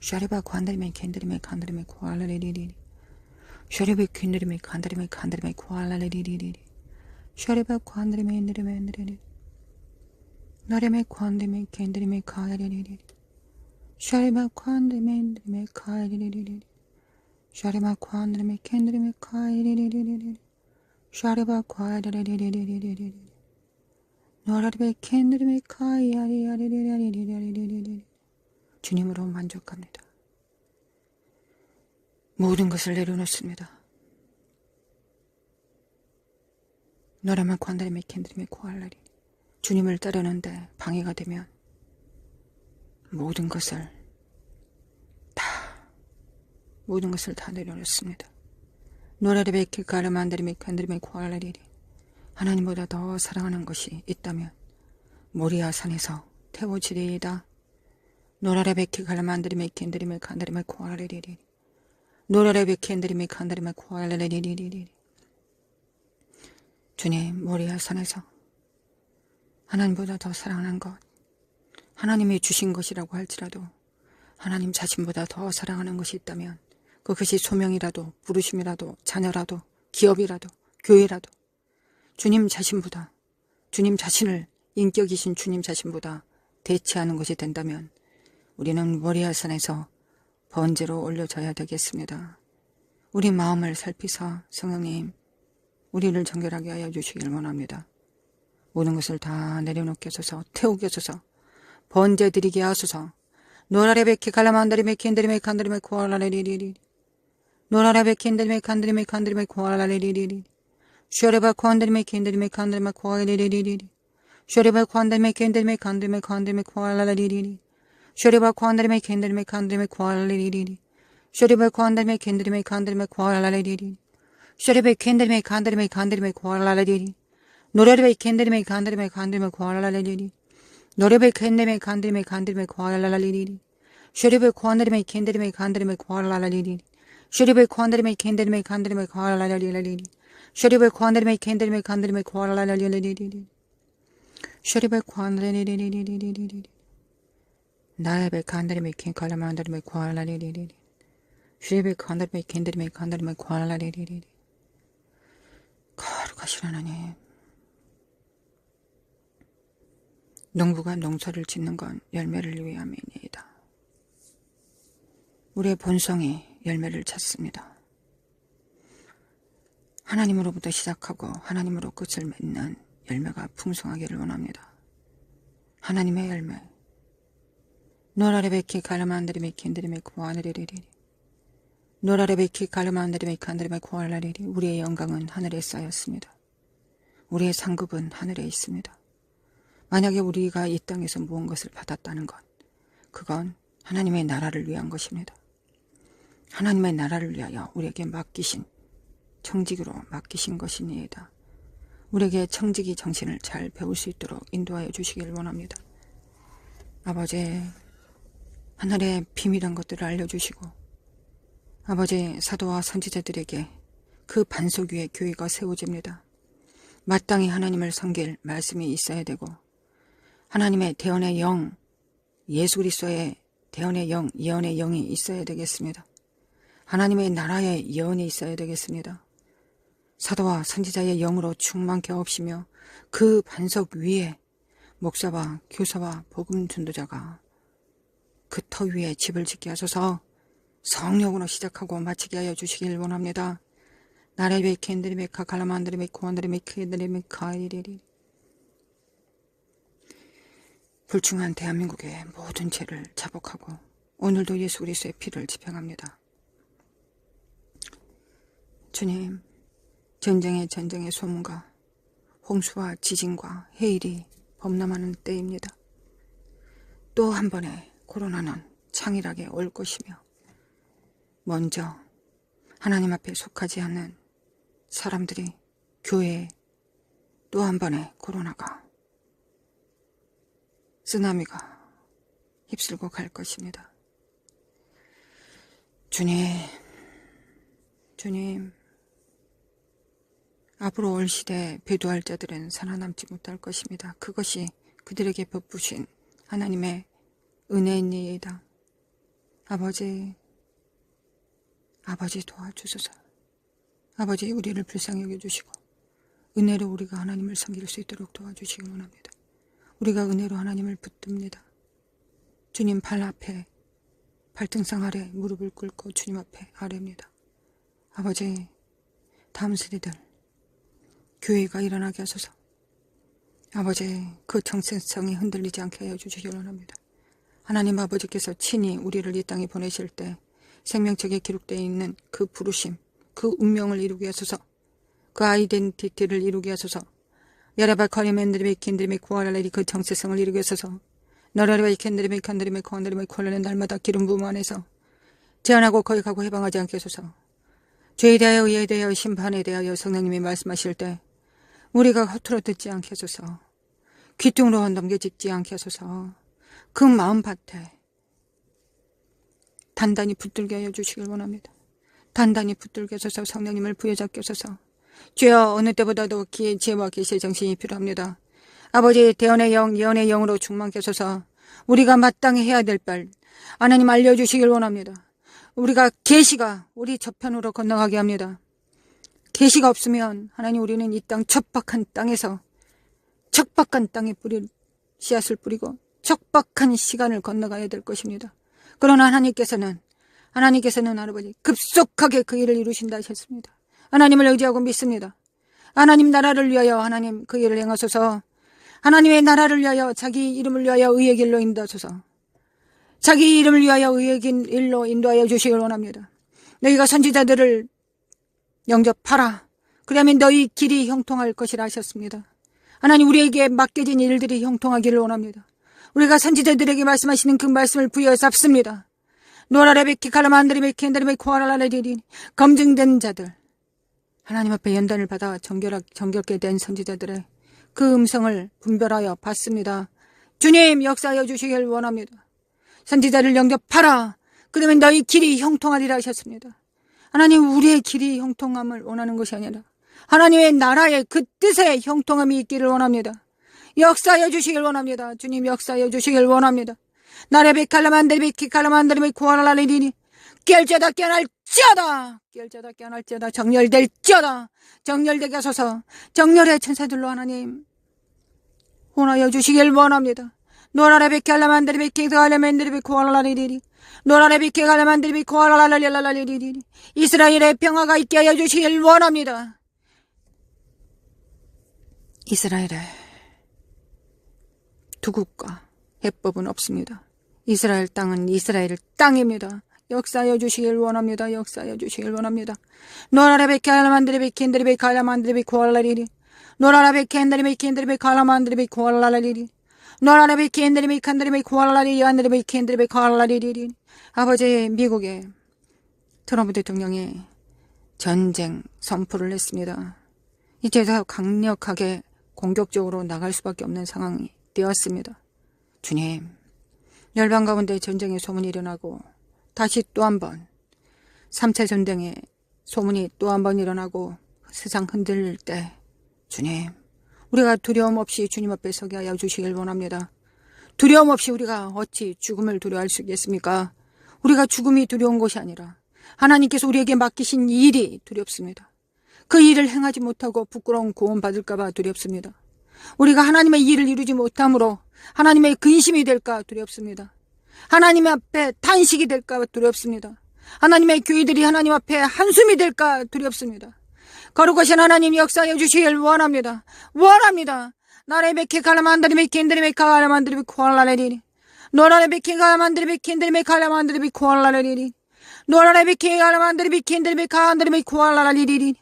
쇼레바 관드리메 켄드리메 칸드리메 과알라리리리 쇼레베 퀸드리메 칸드리메 칸드리메 과알라리리리리 쇼레바 관드리메 엔드리메 엔드리리 노레메 관드리메 켄드리메 과알라리리리 쇼레바 관드리메 엔드리메 과알라리리리 쇼레바 관드리메 켄드리메 과알라리리리 쇼레바 과알라리리리리리 노라르베 캔드리메 카이아리아리리리리리리리리 주님으로 만족합니다. 모든 것을 내려놓습니다. 노라마 관다리메 캔드리메 코알라리 주님을 따르는데 방해가 되면 모든 것을 다 내려놓습니다. 노라르베 키카르만다리메 캔드리메 코알라리리 하나님보다 더 사랑하는 것이 있다면 모리아 산에서 태워지리이다. 노라레베키 갈라만드리메 켄드리메 칸드리메 코알레리리 노라레베 켄드리메 칸드리메 코알레리리리리 주님 모리아 산에서 하나님보다 더 사랑하는 것 하나님이 주신 것이라고 할지라도 하나님 자신보다 더 사랑하는 것이 있다면 그것이 소명이라도 부르심이라도 자녀라도 기업이라도 교회라도 주님 자신보다 주님 자신을 인격이신 주님 자신보다 대체하는 것이 된다면 우리는 모리아산에서 번제로 올려져야 되겠습니다. 우리 마음을 살피사 성령님 우리를 정결하게 하여 주시길 원합니다. 모든 것을 다 내려놓게 하소서 태우게 하소서 번제 드리게 하소서 노라레베키 갈라만다리메 켄드리메 칸드리메 코알라레리리리 노라레베 켄드리메 칸드리메 칸드리메 코알라레리리리 슈레바 콘드리메 켄드리메 칸드리메 코알레리리리 슈레바 콘드리메 켄드리메 칸드리메 칸드리메 코알라레리리리 슈레바 콘드리메 켄드리메 칸드리메 코알레리리리 슈레바 콘드리메 켄드리메 칸드리메 코알라레리리리 슈레베 켄드리메 칸드리메 칸드리메 코알라레리리 노라레베 켄드리메 칸드리메 칸드리메 코알라레리리 노래베 캔드리메 칸드리메 칸드리메 코알라라리리 슈리베 콘드리메 캔드리메 칸드리메 코알라라리리 슈리베 콘드리메 캔드리메 칸드리메 코알라라리리 슈리베 콘드리메 캔드리메 칸드리메 코알라라리리 슈리베 콘드리리리리리리리 나레베 칸드리메 캔칼라만드리메 코알라리리 슈리베 콘드리메 캔드리메 칸드리메 코알라리리 거룩하신 하나님 농부가 농사를 짓는 건 열매를 위함이니이다. 우리의 본성이 열매를 찾습니다. 하나님으로부터 시작하고 하나님으로 끝을 맺는 열매가 풍성하기를 원합니다. 하나님의 열매 노라레베키 갈라만드리메 킨드리메 코알레리리 노라레베키 갈라만드리메 칸드리메 코알레리리 우리의 영광은 하늘에 쌓였습니다. 우리의 상급은 하늘에 있습니다. 만약에 우리가 이 땅에서 무언것을 받았다는 것, 그건 하나님의 나라를 위한 것입니다. 하나님의 나라를 위하여 우리에게 맡기신, 청지기로 맡기신 것이니이다. 우리에게 청지기 정신을 잘 배울 수 있도록 인도하여 주시길 원합니다. 아버지, 하늘의 비밀한 것들을 알려주시고 아버지 사도와 선지자들에게 그 반석 위에 교회가 세워집니다. 마땅히 하나님을 섬길 말씀이 있어야 되고 하나님의 대언의 영, 예수 그리스도의 대언의 영, 예언의 영이 있어야 되겠습니다. 하나님의 나라의 예언이 있어야 되겠습니다. 사도와 선지자의 영으로 충만케 하옵시며 그 반석 위에 목사와 교사와 복음 전도자가 그 터 위에 집을 짓게 하소서 성령으로 시작하고 마치게 하여 주시길 원합니다. 나레베 켄드리메카 갈라만드리메 코안드리메 켄드리메 카이리리 불충한 대한민국의 모든 죄를 자복하고 오늘도 예수 그리스도의 피를 집행합니다. 주님, 전쟁의 소문과 홍수와 지진과 해일이 범람하는 때입니다. 또 한 번의 코로나는 창일하게 올 것이며 먼저 하나님 앞에 속하지 않는 사람들이 교회에 또 한 번의 코로나가 쓰나미가 휩쓸고 갈 것입니다. 주님, 앞으로 올 시대에 배도할 자들은 살아남지 못할 것입니다. 그것이 그들에게 베푸신 하나님의 은혜이니이다. 아버지 도와주소서. 아버지 우리를 불쌍히 여겨주시고 은혜로 우리가 하나님을 섬길 수 있도록 도와주시기 원합니다. 우리가 은혜로 하나님을 붙듭니다. 주님 발 앞에 발등상 아래 무릎을 꿇고 주님 앞에 아뢰입니다. 아버지 다음 세대들 교회가 일어나게 하소서. 아버지 그 정체성이 흔들리지 않게 하여 주시기 원합니다. 하나님 아버지께서 친히 우리를 이 땅에 보내실 때 생명책에 기록되어 있는 그 부르심, 그 운명을 이루게 하소서. 그 아이덴티티를 이루게 하소서. 야라바 커리맨드리메 킨드리메 코알라리 그 정체성을 이루게 하소서. 너라리바 캔드리메 칸드리메 코안드리메 코알라리 날마다 기름 부음 안에서 제한하고 거역하고 해방하지 않게 하소서. 죄에 대하여 의에 대하여 심판에 대하여 성령님이 말씀하실 때 우리가 허투루 듣지 않게 하소서. 귀뚱으로 넘겨짓지 않게 하소서. 그 마음밭에 단단히 붙들게 하여 주시길 원합니다. 단단히 붙들게 하소서. 성령님을 부여잡게 하소서. 주여, 어느 때보다도 기의 지혜와 계시의 정신이 필요합니다. 아버지, 대언의 영, 예언의 영으로 충만케 하소서. 우리가 마땅히 해야 될 발 하나님 알려주시길 원합니다. 우리가 계시가 우리 저편으로 건너가게 합니다. 계시가 없으면 하나님 우리는 이 땅 척박한 땅에서 척박한 땅에 씨앗을 뿌리고 척박한 시간을 건너가야 될 것입니다. 그러나 하나님께서는 아버지 급속하게 그 일을 이루신다 하셨습니다. 하나님을 의지하고 믿습니다. 하나님 나라를 위하여 하나님 그 일을 행하소서. 하나님의 나라를 위하여 자기 이름을 위하여 의의 길로 인도하소서. 자기 이름을 위하여 의의 길로 인도하여 주시길 원합니다. 너희가 선지자들을 영접하라. 그러면 너희 길이 형통할 것이라 하셨습니다. 하나님 우리에게 맡겨진 일들이 형통하기를 원합니다. 우리가 선지자들에게 말씀하시는 그 말씀을 부여 잡습니다. 노라레베키 카라만드리베키 엔다리베 코아라라레리리 검증된 자들 하나님 앞에 연단을 받아 정결케 된 선지자들의 그 음성을 분별하여 받습니다. 주님 역사하여 주시길 원합니다. 선지자를 영접하라. 그러면 너희 길이 형통하리라 하셨습니다. 하나님 우리의 길이 형통함을 원하는 것이 아니라 하나님의 나라의 그 뜻에 형통함이 있기를 원합니다. 역사하여 주시길 원합니다. 주님 역사하여 주시길 원합니다. 나레베 칼라만드리베키 칼라만드리베 코아라라리리 깨알자다 깨어날지어다 정렬될지어다 정렬되게 하소서. 정렬의 천사들로 하나님 혼하여 주시길 원합니다. 노라레베키 칼라만드리베키 칼라만드리베 코아라라리리 노라레베키 칼라만드리베 코아라라라리리 이스라엘의 평화가 있게 하여 주시길 원합니다. 이스라엘의 두 국가 해법은 없습니다. 이스라엘 땅은 이스라엘 땅입니다. 역사하여 주시길 원합니다. 역사하여 주시길 원합니다. 노라라베키 알라만드리베키 엔드리베 칼라만드리베 코알라리리 노라라베키 엔드리베키 엔드리베 칼라만드리베 코알라리리 노라라베키 엔드리베 칸드리베 코알라리리 안드리베키 엔드리베 칼라리리 아버지 미국의 트럼프 대통령이 전쟁 선포를 했습니다. 이제 더 강력하게 공격적으로 나갈 수밖에 없는 상황이 되었습니다. 주님, 열방 가운데 전쟁의 소문이 일어나고 다시 또 한 번 3차 전쟁의 소문이 또 한 번 일어나고 세상 흔들릴 때 주님, 우리가 두려움 없이 주님 앞에 서게 하여 주시길 원합니다. 두려움 없이 우리가 어찌 죽음을 두려워할 수 있겠습니까? 우리가 죽음이 두려운 것이 아니라 하나님께서 우리에게 맡기신 일이 두렵습니다. 그 일을 행하지 못하고 부끄러운 고움 받을까 봐 두렵습니다. 우리가 하나님의 일을 이루지 못함으로 하나님의 근심이 될까 두렵습니다. 하나님 앞에 탄식이 될까 두렵습니다. 하나님의 교회들이 하나님 앞에 한숨이 될까 두렵습니다. 거룩하신 하나님 역사해 주시길 원합니다. 나레베케 갈라만드리베케 엔드리베케 갈라만드리베 코알라레리리 노라레베케 갈라만드리베케 엔드리베케 갈라만드리베 코알라레리리 노라레베케 갈라만드리베케 엔드리베케 갈라만드리베 코알라레리리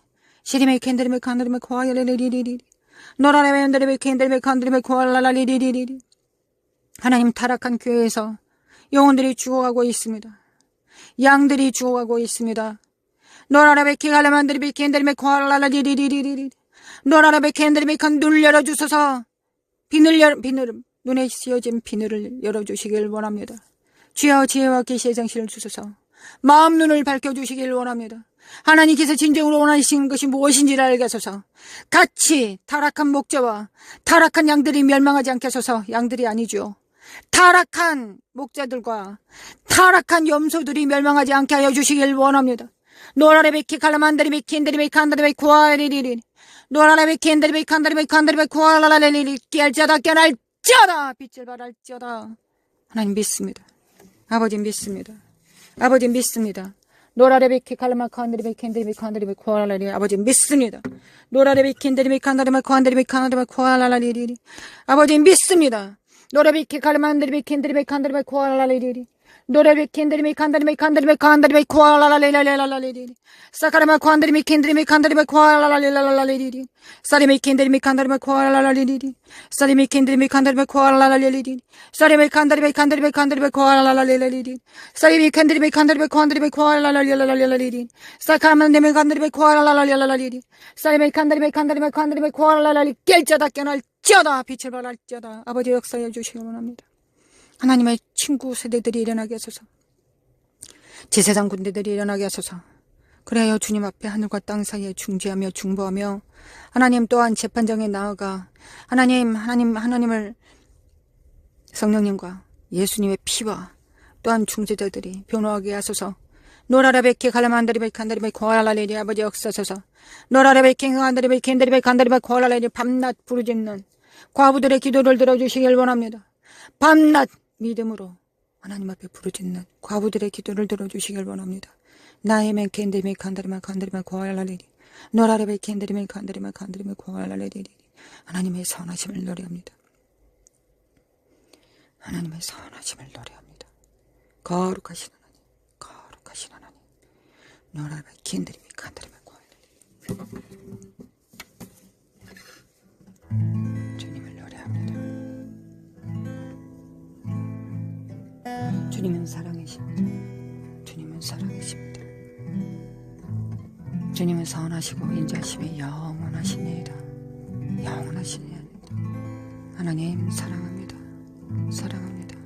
시리메케 엔드리베케 간드리베 코알라레리리 노라레베 엔드리베케 엔드리베케 간드리베 코알라레리리 하나님 타락한 교회에서 영혼들이 죽어가고 있습니다. 양들이 죽어가고 있습니다. 노라라베키 갈라만드리베키 엔드리메 코알라라리리리리리 노라라베키 엔드리메 눈을 열어주소서. 눈에 씌어진 비늘을 열어주시길 원합니다. 주여 지혜와 계시의 정신을 주소서. 마음 눈을 밝혀주시길 원합니다. 하나님께서 진정으로 원하시는 것이 무엇인지를 알게 하소서. 같이 타락한 목자와 타락한 양들이 멸망하지 않게 하소서. 양들이 아니죠. 타락한 목자들과 타락한 염소들이 멸망하지 않게 하여 주시길 원합니다. 노라레베키 칼라만드리베키 엔드리베키 안드리베키 코아리리리 노라레베키 엔드리베키 안드리베키 안드리베키 코아라라리리 깨알지어다 깨날지어다 빛을 발할지어다. 하나님 믿습니다. 아버지 믿습니다. 아버지 믿습니다. 노라레베키 칼라마카 안드리베키 엔드리베키 안드리베키 코아라라리 아버지 믿습니다. 노라레베키 엔드리베키 안드리베키 안드리베키 안드리베키 코아라라리리 아버지 믿습니다. 노라베키 칼라만드리베키 엔드리베키 안드리베키 코아라라리리 노라베키 엔드리베키 안드리베키 안드리베키 안드리베키 코아라라리라라라리리 사카라마 코안드리베키 엔드리베키 안드리베키 코아라라리라라리리 사리메키 엔드리베키 안드리베키 코아라라리리 사리메키 엔드리베키 안드리베키 코아라라리리 사리메키 안드리베키 안드리베키 안드리베키 코아라라리라리리 사리메키 엔드리베키 안드리베키 안드리베키 코아라라리라라리리 사카라마 엔드리베키 안드리베키 코아라라리라라리리 사리메키 안드리베키 안드리베키 안드리베키 코아라라리 깰자다 깨날지어다 빛을 발할지어다. 아버지 역사해 주시기 원합니다. 하나님의 친구 세대들이 일어나게 하소서. 제사장 군대들이 일어나게 하소서. 그래야 주님 앞에 하늘과 땅 사이에 중지하며 중보하며 하나님 또한 재판장에 나아가 하나님을 성령님과 예수님의 피와 또한 중재자들이 변호하게 하소서. 노라라베케 갈라만다리베 칸다리베 고알라레리 아버지 역사소서. 노라라베케 간다리베 캔다리베 간다리베 고알라레리 밤낮 부르짖는 과부들의 기도를 들어주시길 원합니다. 밤낮 믿음으로 하나님 앞에 부르짖는 과부들의 기도를 들어주시길 원합니다. 나에메 캔다리메 칸다리메 고알라레리 노라라베 캔다리메 칸다리메 고알라레리 하나님의 선하심을 노래합니다. 하나님의 선하심을 노래합니다. 거룩하신 하나님, 거룩하신 하나님. 노라라베 캔다리메 칸다리메 고알라레리 주님을 노래합니다. 주님은 사랑이십니다. 주님은 사랑이십니다. 주님은 선하시고 인자하심이 영원하시니이다. 영원하시니이다. 하나님 사랑합니다. 사랑합니다.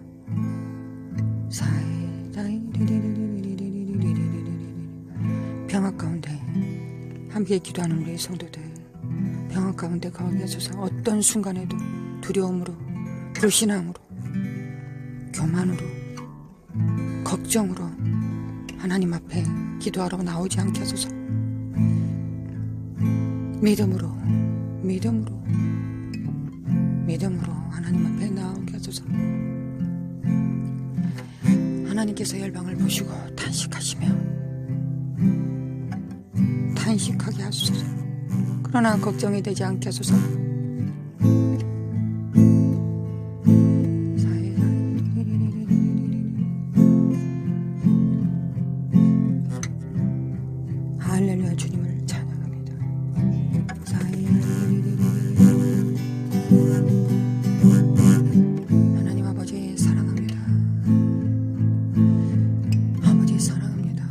평화 가운데 함께 기도하는 우리 성도들, 평화 가운데 거하게 하소서. 어떤 순간에도 두려움으로, 불신앙으로, 교만으로, 걱정으로 하나님 앞에 기도하러 나오지 않게 하소서. 믿음으로 하나님 앞에 나오게 하소서. 하나님께서 열방을 보시고 탄식하게 하소서. 그러나 걱정이 되지 않게 하소서. 할렐루야. 주님을 찬양합니다. 하나님 아버지 사랑합니다. 아버지 사랑합니다.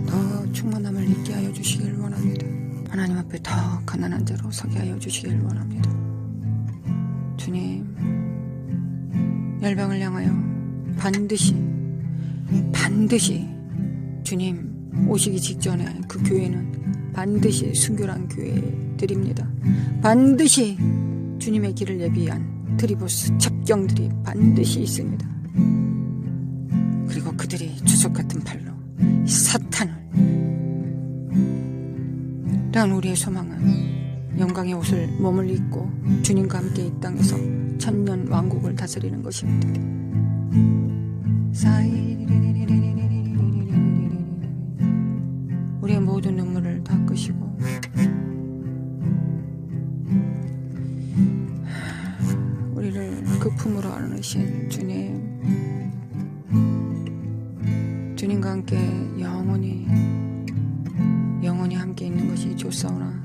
더 충만함을 잊게 하여 주시길 원합니다. 하나님 앞에 더 가난한 자로 서게 하여 주시길 원합니다. 주님, 열방을 향하여 반드시 주님 오시기 직전에 그 교회는 반드시 순교한 교회들입니다. 반드시 주님의 길을 예비한 트리보스 첩경들이 반드시 있습니다. 그리고 그들이 주석 같은 팔로 사탄을, 난 우리의 소망은 영광의 옷을 몸을 입고 주님과 함께 이 땅에서 천년 왕국을 다스리는 것입니다. 우리의 모든 눈물을 닦으시고 우리를 그 품으로 안으신 주님과 함께 영원히 함께 있는 것이 좋사오나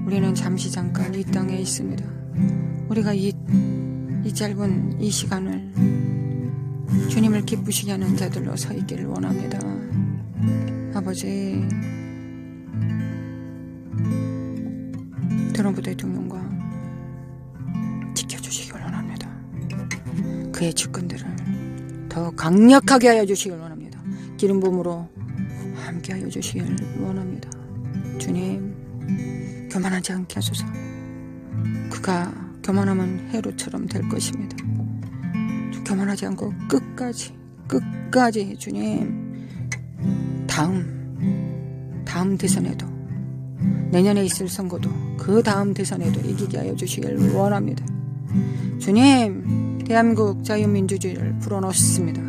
우리는 잠깐 이 땅에 있습니다. 우리가 이 짧은 이 시간을 주님을 기쁘시게 하는 자들로 서 있기를 원합니다. 아버지, 트럼프 대통령과 지켜주시길 원합니다. 그의 측근들을 더 강력하게 하여 주시길 원합니다. 기름 부음으로 함께 하여 주시길 원합니다. 주님, 교만하지 않게 하소서. 그가 교만하면 헤롯처럼 될 것입니다. 교만하지 않고 끝까지 주님, 다음 대선에도, 내년에 있을 선거도 그 다음 대선에도 이기게 하여 주시길 원합니다. 주님, 대한민국 자유민주주의를 불어넣습니다.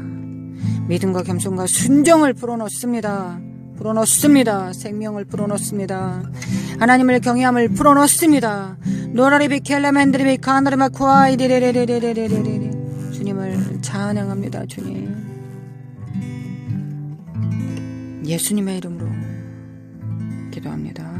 믿음과 겸손과 순종을 불어넣습니다. 생명을 불어넣습니다. 하나님을 경외함을 불어넣습니다. 노라리비 켈라맨드리비 카나르마 쿠아이디레레레레레레레레. 주님을 찬양합니다. 주님, 예수님의 이름으로 기도합니다.